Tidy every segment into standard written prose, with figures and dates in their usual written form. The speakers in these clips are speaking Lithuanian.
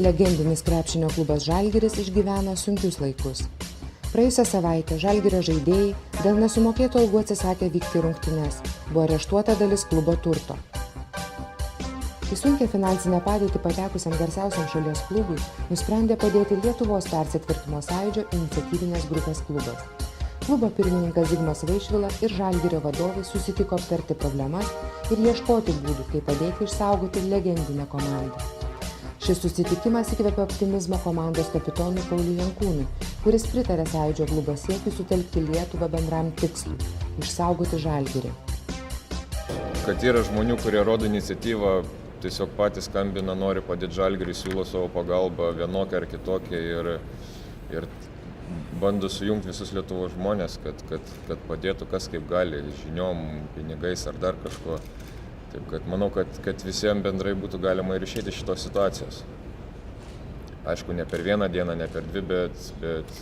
Legendinis krepšinio klubas Žalgiris išgyvena sunkius laikus. Praėjusią savaitę Žalgirio žaidėjai dėl nesumokėtų algų atsisakė vykti į rungtynes, buvo areštuota dalis klubo turto. Į sunkią finansinę padėtį patekusiam garsiausiam šalies klubui nusprendė padėti Lietuvos persitvarkymo sąjūdžio iniciatyvinės grupės klubas. Klubo pirmininkas Zigmas Vaišvila ir Žalgirio vadovai susitiko aptarti problemas ir ieškoti būdų, kaip padėti išsaugoti legendinę komandą. Šis susitikimas įkvėpė optimizmo komandos kapitonui Pauliui Jankūnui, kuris pritarė sąjūdžio klubo siekiui sutelkti Lietuvą bendram tikslui – išsaugoti Žalgirį. Kad yra žmonių, kurie rodo iniciatyvą, tiesiog patys skambina, nori padėti Žalgiriui, siūlo savo pagalbą vienokią ar kitokią ir bando sujungti visus Lietuvos žmonės, kad padėtų kas kaip gali, žiniom, pinigais ar dar kažko. Taip, kad manau, kad visiems bendrai būtų galima ir išeiti iš šitos situacijos. Aišku, ne per vieną dieną, ne per dvi, bet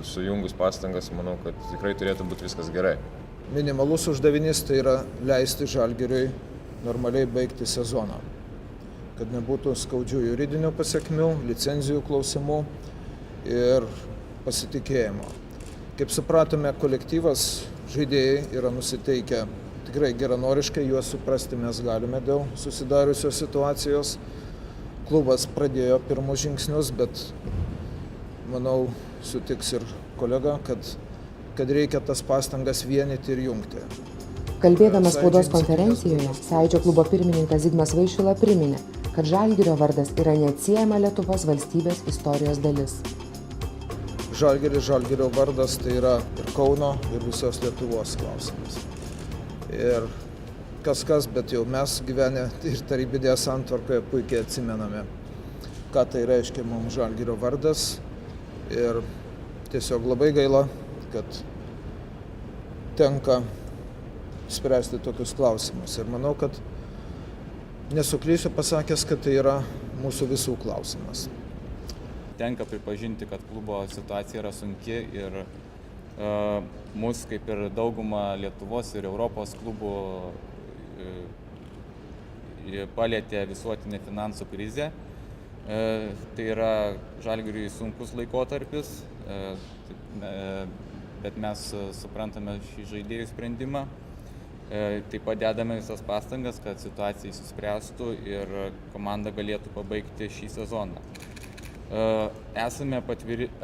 sujungus pastangas, manau, kad tikrai turėtų būti viskas gerai. Minimalus uždavinys tai yra leisti Žalgiriui normaliai baigti sezoną, kad nebūtų skaudžių juridinių pasekmių, licenzijų klausimų ir pasitikėjimo. Kaip supratome, kolektyvas, žaidėjai yra nusiteikę tikrai geranoriškai, juos suprasti mes galime dėl susidariusios situacijos. Klubas pradėjo pirmus žingsnius, bet manau, sutiks ir kolega, kad reikia tas pastangas vienyti ir jungti. Kalbėdamas spaudos konferencijoje, sąjūdžio klubo pirmininkas Zigmas Vaišvila priminė, kad Žalgirio vardas yra neatsiejama Lietuvos valstybės istorijos dalis. Žalgirio vardas tai yra ir Kauno, ir visos Lietuvos klausimas. Ir kas, bet jau mes gyvenę ir tarybinėje santvarkoje puikiai atsimename, ką tai reiškia mums Žalgirio vardas. Ir tiesiog labai gaila, kad tenka spręsti tokius klausimus. Ir manau, kad nesuklysiu pasakęs, kad tai yra mūsų visų klausimas. Tenka pripažinti, kad klubo situacija yra sunki ir mus, kaip ir daugumą Lietuvos ir Europos klubų, palietė visuotinė finansų krizė. Tai yra Žalgiriui sunkus laikotarpis, bet mes suprantame šį žaidėjų sprendimą. Taip pat dedame visas pastangas, kad situacija išsispręstų ir komanda galėtų pabaigti šį sezoną. Esame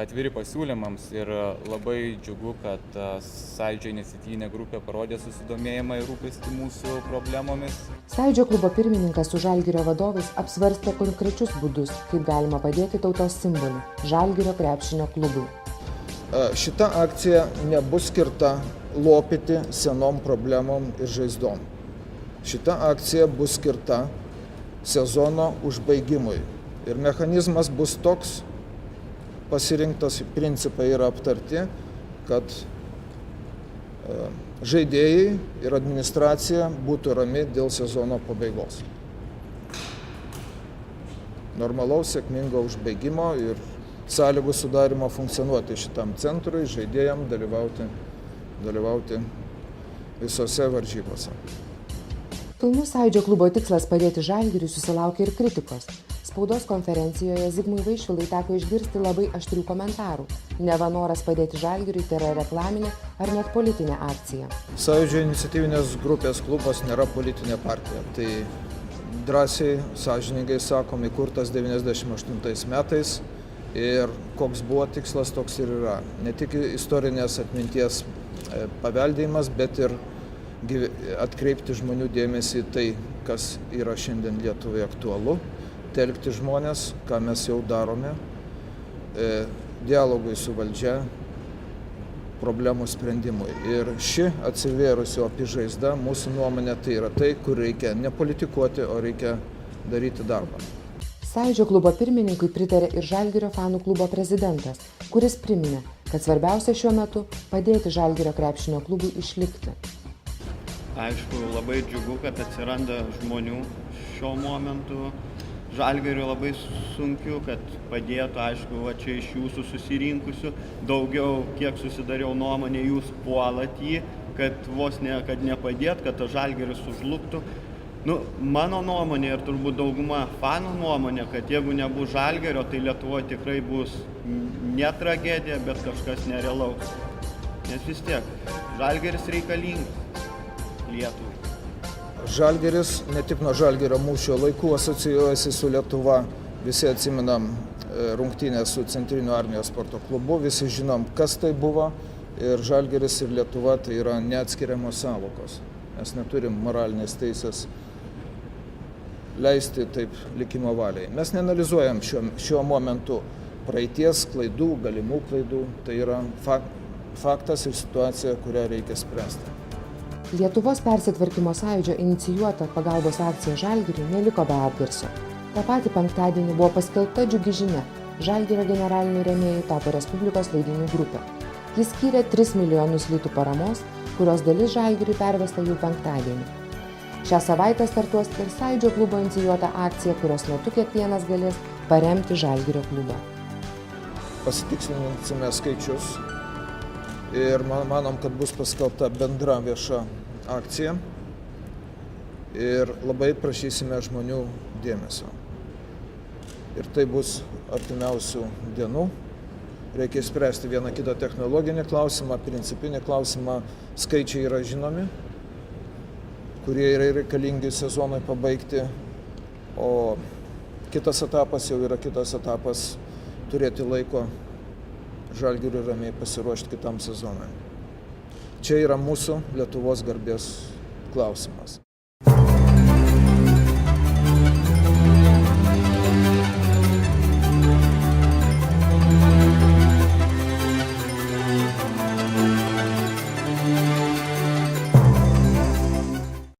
atviri pasiūlymams ir labai džiugu, kad sąjūdžio iniciatyvinė grupė parodė susidomėjimą ir rūpestį mūsų problemomis. Sąjūdžio klubo pirmininkas su Žalgirio vadovais apsvarstė konkrečius būdus, kaip galima padėti tautos simboliu – Žalgirio krepšinio klubui. Šita akcija nebus skirta lopyti senom problemom ir žaizdom. Šita akcija bus skirta sezono užbaigimui. Ir mechanizmas bus toks, pasirinktas principai yra aptarti, kad žaidėjai ir administracija būtų rami dėl sezono pabaigos. Normalaus, sėkmingo užbaigimo ir sąlygų sudarimo funkcionuoti šitam centrui, žaidėjams dalyvauti visose varžybose. Pilnų sąjūdžio klubo tikslas padėti Žalgiriui susilaukė ir kritikos. Spaudos konferencijoje Zigmui Vaišvilai teko išgirsti labai aštrių komentarų. Neva noras padėti Žalgiriui tai yra reklaminė ar net politinė akcija. Sąjūdžio iniciatyvinės grupės klubas nėra politinė partija. Tai drąsiai, sąžiningai sakom, įkurtas 98 metais ir koks buvo tikslas, toks ir yra. Ne tik istorinės atminties paveldėjimas, bet ir atkreipti žmonių dėmesį į tai, kas yra šiandien Lietuvai aktualu. Telkti žmonės, ką mes jau darome, dialogui su valdžia, problemų sprendimui. Ir ši atsivėrusi opi žaizda, mūsų nuomonė, tai yra tai, kur reikia nepolitikuoti, o reikia daryti darbą. Sąjūdžio klubo pirmininkui pritarė ir Žalgirio fanų klubo prezidentas, kuris priminė, kad svarbiausia šiuo metu padėti Žalgirio krepšinio klubui išlikti. Aišku, labai džiugu, kad atsiranda žmonių šiuo momentu. Žalgiriui labai sunkiu, kad padėtų, aišku, va čia iš jūsų susirinkusių, daugiau, kiek susidariau nuomonę, jūs puolat jį, kad vos ne, kad nepadėt, kad tas Žalgiris sužlugtų. Mano nuomonė ir turbūt dauguma fanų nuomonė, kad jeigu nebus Žalgirio, tai Lietuvoje tikrai bus ne tragedija, bet kažkas nerealaus. Nes vis tiek, Žalgiris reikalingas Lietuvai. Žalgiris, ne tik nuo Žalgirio mūšio laikų asocijuojasi su Lietuva. Visi atsiminam rungtynės su Centriniu armijos sporto klubu, visi žinom, kas tai buvo. Ir Žalgiris ir Lietuva tai yra neatskiriamos sąvokos. Mes neturim moralinės teisės leisti taip likimo valiai. Mes neanalizuojam šiuo momentu praeities klaidų, galimų klaidų. Tai yra faktas ir situacija, kurią reikia spręsti. Lietuvos persitvarkymo sąjūdžio inicijuota pagalbos akcija Žalgiriui neliko be atgarsio. Ta pati penktadienį buvo paskelbta džiugi žinia. Žalgirio generaliniu rėmėju tapo Respublikos leidinių grupė. Jis skyrė 3 milijonus litų paramos, kurios dalis Žalgiriui pervesta jau penktadienį. Šią savaitę startuos ir Sąjūdžio klubo inicijuota akcija, kurios metu kiekvienas galės paremti Žalgirio klubą. Pasitikslinsime skaičius ir manom, kad bus paskelbta bendra vieša akcija ir labai prašysime žmonių dėmesio. Ir tai bus artimiausių dienų. Reikia spręsti vieną kitą technologinį klausimą, principinį klausimą. Skaičiai yra žinomi, kurie yra reikalingi sezonui pabaigti, o kitas etapas jau yra kitas etapas turėti laiko Žalgiriui ramiai pasiruošti kitam sezonui. Čia yra mūsų Lietuvos garbės klausimas.